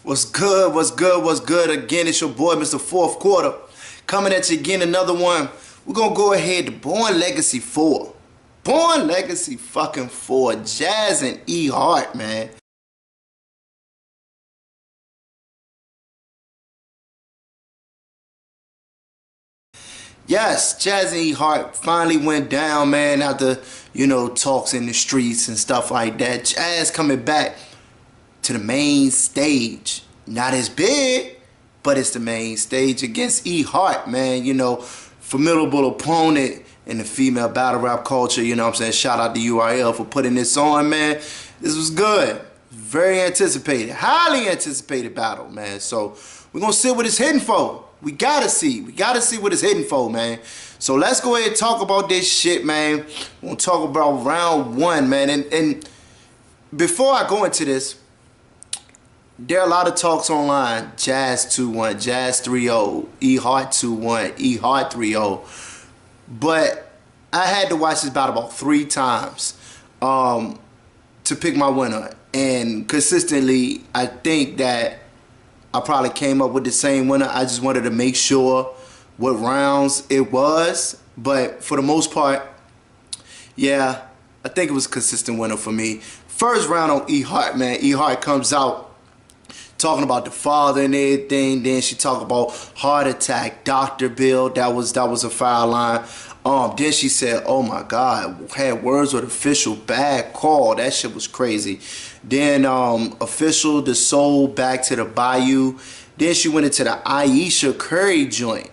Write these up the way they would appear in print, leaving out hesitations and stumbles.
What's good? What's good? What's good? Again, it's your boy, Mr. Fourth Quarter. Coming at you again, another one. We're going to go ahead to Born Legacy 4. Born Legacy fucking 4. Jazz and E-Hart, man. Yes, Jazz and E-Hart finally went down, man, after, talks in the streets and stuff like that. Jazz coming back to the main stage. Not as big, but it's the main stage against E-Hart, man. Formidable opponent in the female battle rap culture. You know what I'm saying? Shout out to URL for putting this on, man. This was good. Very anticipated. Highly anticipated battle, man. So we're going to see what it's hitting for. We gotta see. We gotta see what it's hitting for, man. So let's go ahead and talk about this shit, man. We're gonna talk about round one, man. And before I go into this, there are a lot of talks online. Jazz 2-1, Jazz 3-0, E-Hart 2-1, E-Hart 3-0. But I had to watch this battle about 3 times to pick my winner. And consistently, I think that I probably came up with the same winner. I just wanted to make sure what rounds it was. But for the most part, yeah, I think it was a consistent winner for me. First round on E-Hart, man. E-Hart comes out talking about the father and everything. Then she talked about heart attack, Dr. Bill. That was a foul line. Then she said, oh my God, had words with official, bad call. That shit was crazy. Then official, the soul back to the bayou. Then she went into the Ayesha Curry joint.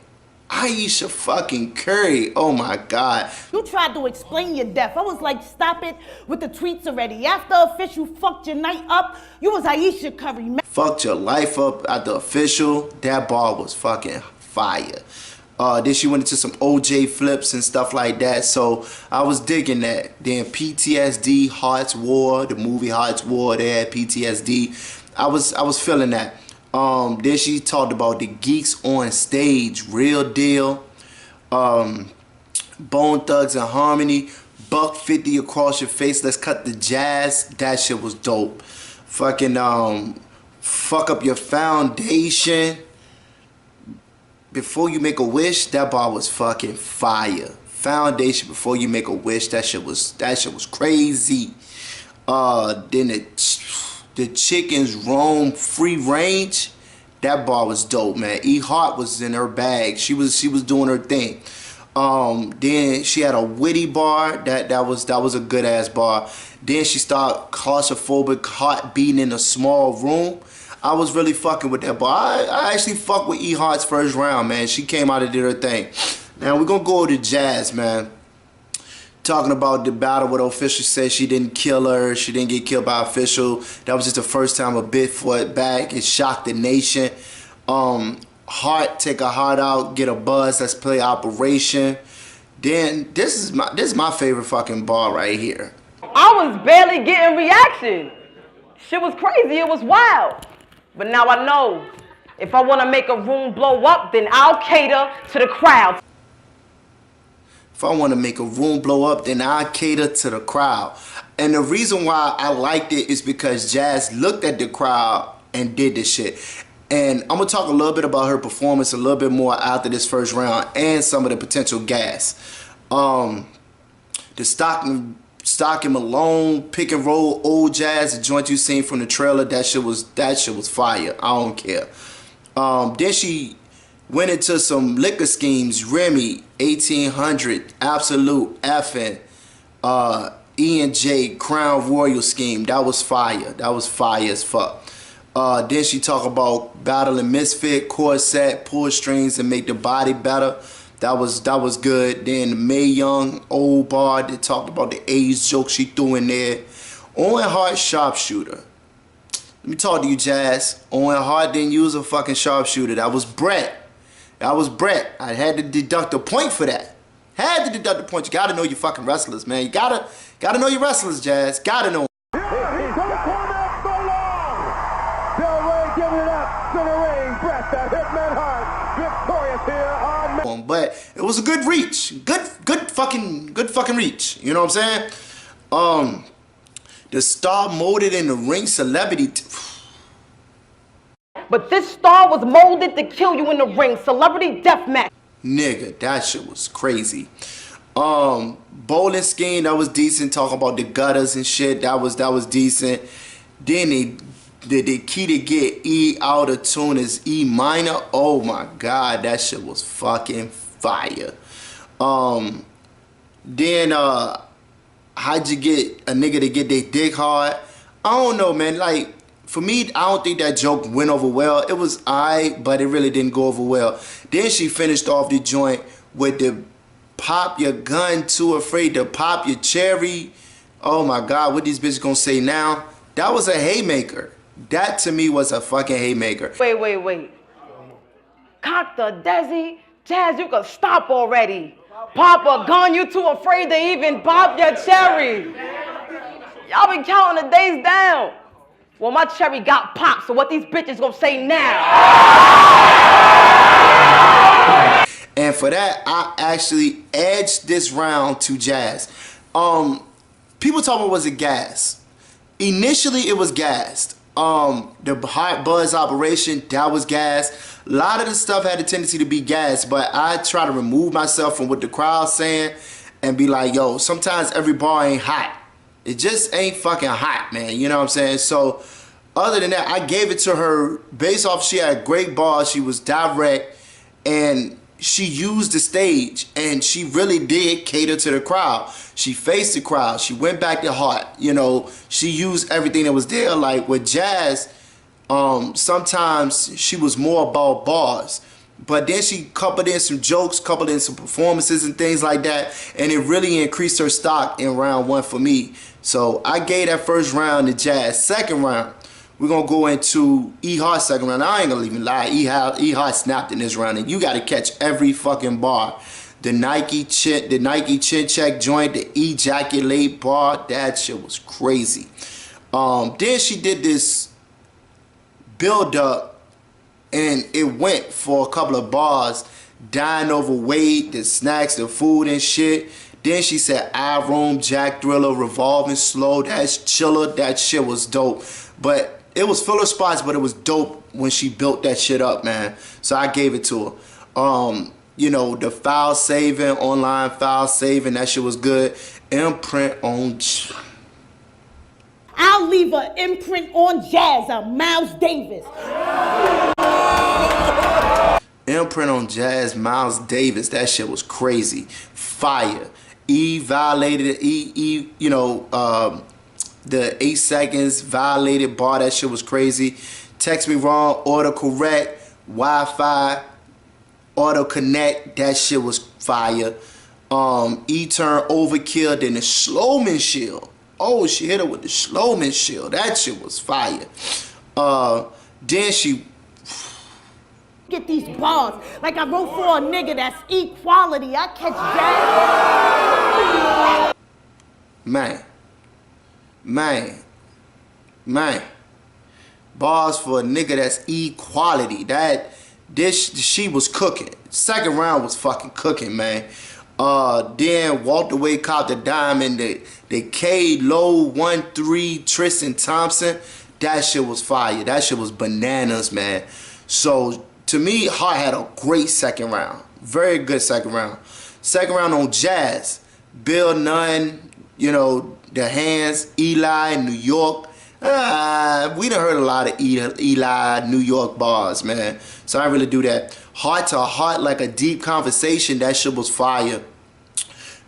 Ayesha fucking Curry. Oh my God. You tried to explain your death. I was like, stop it with the tweets already. After official fucked your night up, you was Ayesha Curry, man. Fucked your life up at the official. That bar was fucking fire. Then she went into some OJ flips and stuff like that. So I was digging that. Then PTSD, Hearts War, the movie Hearts War, they had PTSD. I was feeling that. Then she talked about the geeks on stage, real deal. Bone Thugs and Harmony, buck 50 across your face. Let's cut the jazz. That shit was dope. Fucking fuck up your foundation. Before you make a wish, that bar was fucking fire. Foundation before you make a wish, that shit was crazy. Then the chickens roam free range. That bar was dope, man. E-Hart was in her bag. She was doing her thing. Then she had a witty bar. That was a good ass bar. Then she started claustrophobic, heart beating in a small room. I was really fucking with that bar. I actually fucked with E-Hart's first round, man. She came out and did her thing. Now we're gonna go to Jazz, man. Talking about the battle where the official said she didn't kill her, she didn't get killed by official. That was just the first time a bit fought back. It shocked the nation. Hart take a heart out, get a buzz. Let's play Operation. Then this is my favorite fucking bar right here. I was barely getting reaction. Shit was crazy. It was wild. But now I know if I want to make a room blow up, then I'll cater to the crowd. If I want to make a room blow up, then I cater to the crowd. And the reason why I liked it is because Jazz looked at the crowd and did this shit. And I'm going to talk a little bit about her performance a little bit more after this first round and some of the potential gas. The Stock and Malone, pick and roll, old Jazz, the joint you seen from the trailer, that shit was fire. I don't care. Then she went into some liquor schemes, Remy, 1800, Absolute, effing, E&J, Crown Royal scheme. That was fire. That was fire as fuck. Then she talked about battling misfit, corset, pull strings and make the body better. That was good. Then the Mae Young old bar that talked about the AIDS joke she threw in there. Owen Hart sharpshooter. Let me talk to you, Jazz. Owen Hart didn't use a fucking sharpshooter. That was Brett. That was Brett. I had to deduct a point for that. Had to deduct a point. You gotta know your fucking wrestlers, man. You gotta know your wrestlers, Jazz. Gotta know. But it was a good reach. Good fucking reach. You know what I'm saying? The star molded in the ring celebrity. But this star was molded to kill you in the ring. Celebrity deathmatch. Nigga, that shit was crazy. Bowling Scheme, that was decent. Talking about the gutters and shit, that was decent. Then the key to get E out of tune is E minor. Oh my god, that shit was fucking fire. Then how'd you get a nigga to get their dick hard? I don't know, man. Like, for me, I don't think that joke went over well. It was alright, but it really didn't go over well. Then she finished off the joint with the pop your gun, too afraid to pop your cherry. Oh my god, what these bitches gonna say now? That was a haymaker. That to me was a fucking haymaker. Wait. Cock the Desi. Jazz, you can stop already. Pop a gun, you too afraid to even pop your cherry. Y'all been counting the days down. Well, my cherry got popped, so what these bitches gonna say now? And for that, I actually edged this round to Jazz. People told me, was it gas? Initially, it was gassed. The hot buzz operation, that was gas. A lot of the stuff had a tendency to be gas, but I try to remove myself from what the crowd's saying and be like, yo, sometimes every bar ain't hot. It just ain't fucking hot, man. You know what I'm saying? So, other than that, I gave it to her based off she had great bars. She was direct, and she used the stage, and she really did cater to the crowd. She faced the crowd. She went back to heart. You know, she used everything that was there. Like with Jazz, sometimes she was more about bars. But then she coupled in some jokes, coupled in some performances and things like that. And it really increased her stock in round one for me. So I gave that first round to Jazz. Second round, we're going to go into E-Hart second round. I ain't going to even lie. E-Hart snapped in this round. And you got to catch every fucking bar. The Nike chin check joint, the ejaculate bar, that shit was crazy. Then she did this build up. And it went for a couple of bars, dying overweight, the snacks, the food and shit. Then she said, I roam, Jack Thriller, revolving slow, that's chiller, that shit was dope. But it was filler spots, but it was dope when she built that shit up, man. So I gave it to her. You know, the file saving, online file saving, that shit was good. Imprint on... I'll leave an imprint on Jazz, Miles Davis. Imprint on Jazz, Miles Davis. That shit was crazy. Fire. E violated, you know, the 8 seconds violated bar. That shit was crazy. Text me wrong, auto correct, Wi-Fi, auto connect. That shit was fire. E-turn overkill, then the Slowman shield. Oh, she hit her with the Slowman shield. That shit was fire. Then she... Get these bars like I wrote for a nigga that's equality. I catch that. Man. Bars for a nigga that's equality. She was cooking. Second round was fucking cooking, man. Then walked away, caught the diamond, the K Low 1-3 Tristan Thompson. That shit was fire. That shit was bananas, man. So to me, Hart had a great second round. Very good second round. Second round on Jazz. Bill Nunn, you know, the hands, Eli, New York. We done heard a lot of Eli, New York bars, man. So I really do that. Heart to heart, like a deep conversation. That shit was fire.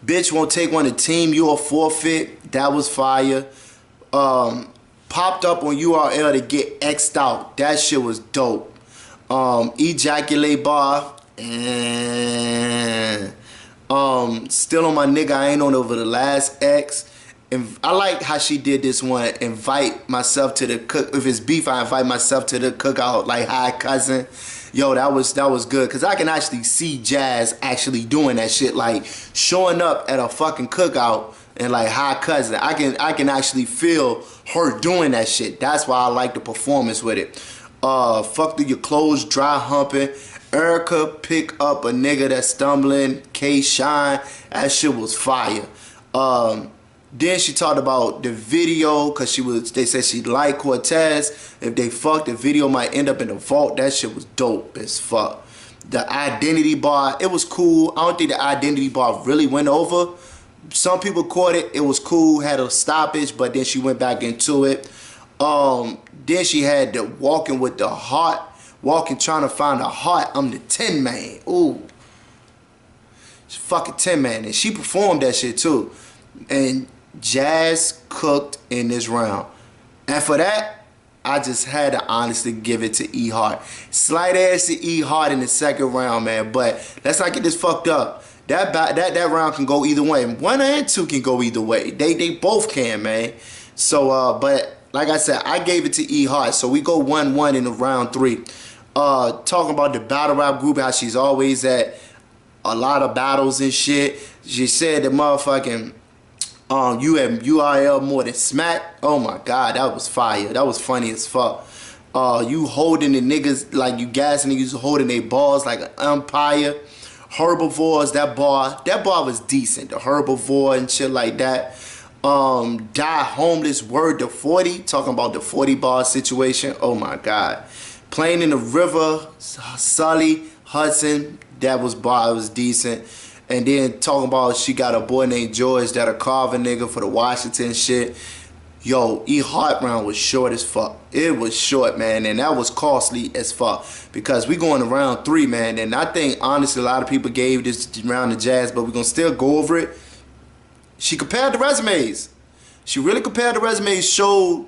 Bitch won't take one to team, you a forfeit. That was fire. Popped up on URL to get X'd out. That shit was dope. Ejaculate bar. And still on my nigga, I ain't on over the last X. And I like how she did this one. Invite myself to the cook. If it's beef, I invite myself to the cookout. Like, hi cousin. Yo, that was good. Cause I can actually see Jazz actually doing that shit. Like showing up at a fucking cookout and like, hi cousin. I can actually feel her doing that shit. That's why I like the performance with it. Fuck through your clothes, dry humping. Erica pick up a nigga that's stumbling. K Shine. That shit was fire. Then she talked about the video because they said she liked Cortez. If they fucked, the video might end up in the vault. That shit was dope as fuck. The identity bar, it was cool. I don't think the identity bar really went over. Some people caught it. It was cool, had a stoppage, but then she went back into it. Then she had the walking with the heart, walking trying to find a heart. I'm the Tin Man. Ooh. She's fucking Tin Man. And she performed that shit too. And Jazz cooked in this round. And for that, I just had to honestly give it to E-Hart. Slight ass to E-Hart in the second round, man. But let's not get this fucked up. That round can go either way. 1 and 2 can go either way. They both can, man. So, but like I said, I gave it to E-Hart. So we go 1-1 in the round 3. Talking about the battle rap group, how she's always at a lot of battles and shit. She said the motherfucking you have URL more than smack. Oh my god, that was fire. That was funny as fuck. You holding the niggas like you gassing niggas holding their balls like an umpire. Herbivores, that bar was decent. The herbivore and shit like that. Die homeless, word to 40, talking about the 40 bar situation. Oh my god. Playing in the river, Sully, Hudson, that was bar, it was decent. And then talking about she got a boy named George that'll carve a nigga for the Washington shit. Yo, E-Hart round was short as fuck. It was short, man, and that was costly as fuck. Because we going to round 3, man, and I think, honestly, a lot of people gave this round to Jazz, but we're going to still go over it. She compared the resumes. She really compared the resumes, showed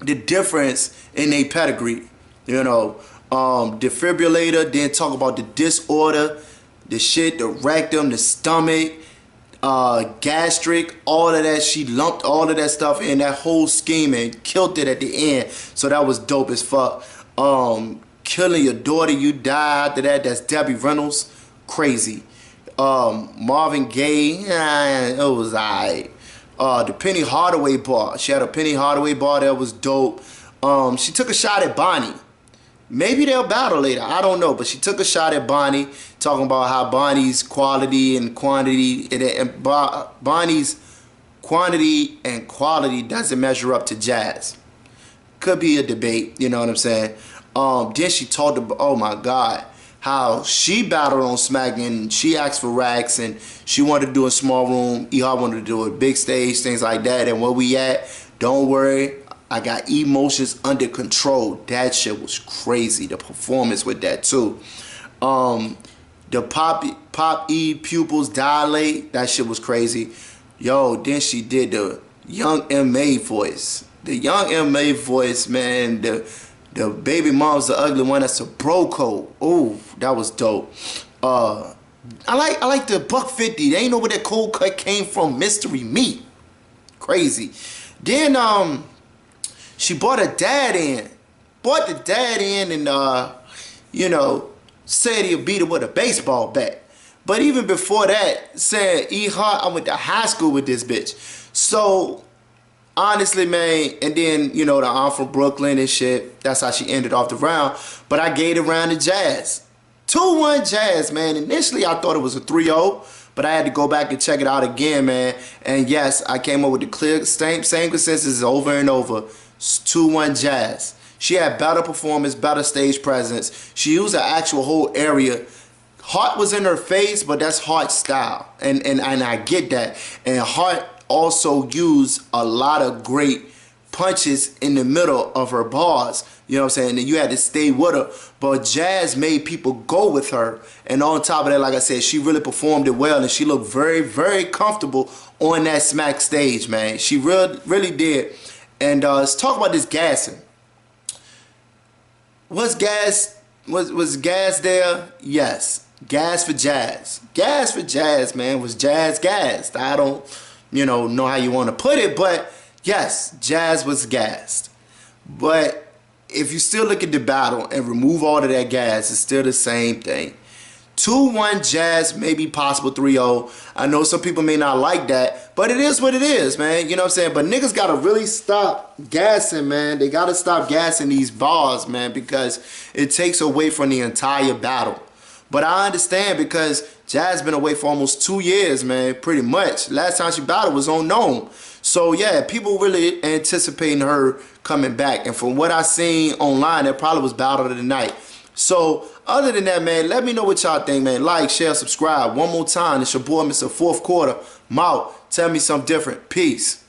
the difference in their pedigree. You know, defibrillator, then talk about the disorder, the shit, the rectum, the stomach, gastric, all of that. She lumped all of that stuff in that whole scheme and killed it at the end. So that was dope as fuck. Killing your daughter, you die after that. That's Debbie Reynolds. Crazy. Marvin Gaye, it was alright. The Penny Hardaway bar. She had a Penny Hardaway bar that was dope. She took a shot at Bonnie. Maybe they'll battle later. I don't know. But she took a shot at Bonnie, talking about how Bonnie's quality and quantity, and Bonnie's quantity and quality doesn't measure up to Jazz. Could be a debate, you know what I'm saying? Then she talked about, oh my God, how she battled on Smack and she asked for racks and she wanted to do a small room. E-Hart wanted to do a big stage, things like that. And where we at, don't worry, I got emotions under control. That shit was crazy. The performance with that too. The pop E pupils dilate. That shit was crazy. Yo, then she did the young M.A. voice. The young M.A. voice, man. The baby mom's the ugly one. That's a bro code. Ooh, that was dope. I like the $150. They ain't know where that cold cut came from. Mystery meat. Crazy. Then she brought her dad in. Brought the dad in and you know, said he'll beat her with a baseball bat. But even before that, said E-Hart, I went to high school with this bitch. So honestly, man, and then, you know, I'm from Brooklyn and shit. That's how she ended off the round. But I gave the round to Jazz. 2-1 Jazz, man. Initially, I thought it was a 3-0. But I had to go back and check it out again, man. And yes, I came up with the clear same consensus over and over. 2-1 Jazz. She had better performance, better stage presence. She used the actual whole area. Hart was in her face, but that's Hart's style. And I get that. And Hart also used a lot of great punches in the middle of her bars. You know what I'm saying? And you had to stay with her. But Jazz made people go with her. And on top of that, like I said, she really performed it well. And she looked very, very comfortable on that Smack stage, man. She really did. And let's talk about this gassing. Was gas there? Yes. Gas for Jazz. Gas for Jazz, man. Was Jazz gassed? I don't, know how you want to put it, but yes, Jazz was gassed. But if you still look at the battle and remove all of that gas, it's still the same thing. 2-1 Jazz, maybe possible 3-0. I know some people may not like that, but it is what it is, man. You know what I'm saying? But niggas gotta really stop gassing, man. They gotta stop gassing these bars, man, because it takes away from the entire battle. But I understand because Jazz been away for almost 2 years, man, pretty much. Last time she battled was unknown. So, yeah, people really anticipating her coming back. And from what I seen online, that probably was battle of the night. So, other than that, man, let me know what y'all think, man. Like, share, subscribe. One more time, it's your boy, Mr. Fourth Quarter. I'm out. Tell me something different. Peace.